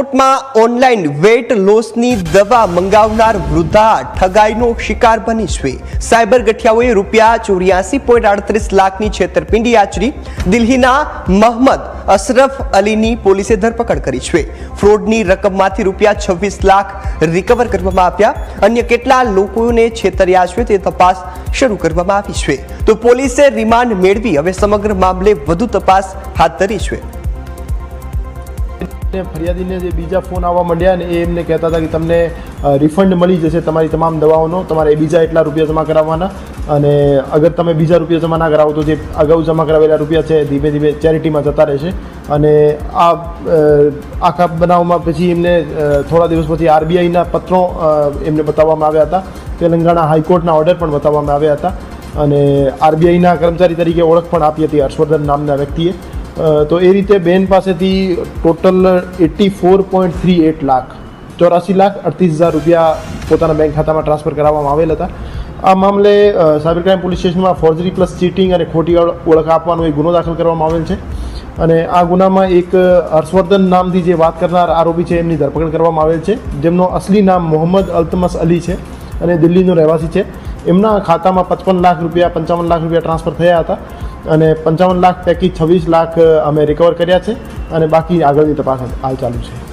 રાજકોટમાં online wait લોસની દવા મંગાવનાર વૃદ્ધા ઠગાઈનો શિકાર બની છે। સાયબર ગઠિયાઓએ ₹84.38 લાખની છેતરપિંડી આચરી દિલ્હીના મોહમ્મદ અશરફ અલીની પોલીસે ધરપકડ કરી છે। ફ્રોડની રકમમાંથી ₹26 લાખ રિકવર કરવામાં આવ્યા। અન્ય કેટલા લોકોને છેતર્યા છે તે તપાસ શરૂ કરવામાં આવી છે, તો પોલીસે રિમાન્ડ મેળવી હવે સમગ્ર મામલે વધુ તપાસ હાથ ધરી છે। ફરિયાદીને જે બીજા ફોન આવવા માંડ્યા ને એ એમને કહેતા હતા કે તમને રિફંડ મળી જશે તમારી તમામ દવાઓનો, તમારે બીજા એટલા રૂપિયા જમા કરાવવાના, અને અગર તમે બીજા રૂપિયા જમા ના કરાવો તો જે અગાઉ જમા કરાવેલા રૂપિયા છે ધીમે ધીમે ચેરિટીમાં જતા રહેશે। અને આ આખા બનાવમાં પછી એમને થોડા દિવસ પછી આરબીઆઈના પત્રો એમને બતાવવામાં આવ્યા હતા, તેલંગાણા હાઈકોર્ટના ઓર્ડર પણ બતાવવામાં આવ્યા હતા, અને આરબીઆઈના કર્મચારી તરીકે ઓળખ પણ આપી હતી હર્ષવર્ધન નામના વ્યક્તિએ। તો એ રીતે બેન પાસેથી ટોટલ 84.38 લાખ 84,38,000 રૂપિયા પોતાના બેંક ખાતામાં ટ્રાન્સફર કરાવવામાં આવેલ હતા। આ મામલે સાયબર ક્રાઇમ પોલીસ સ્ટેશનમાં ફોર્જરી પ્લસ ચીટિંગ અને ખોટી ઓળખ આપવાનો એક ગુનો દાખલ કરવામાં આવેલ છે, અને આ ગુનામાં એક હર્ષવર્ધન નામથી જે વાત કરનાર આરોપી છે એમની ધરપકડ કરવામાં આવેલ છે, જેમનો અસલી નામ મોહમ્મદ અલ્તમસ અલી છે અને દિલ્હીનો રહેવાસી છે। એમના ખાતામાં 55 લાખ રૂપિયા 55 લાખ રૂપિયા ટ્રાન્સફર થયા હતા, અને 55 લાખ પૈકી 26 લાખ અમે રિકવર કર્યા છે, અને બાકી આગળની તપાસ હાલ ચાલુ છે।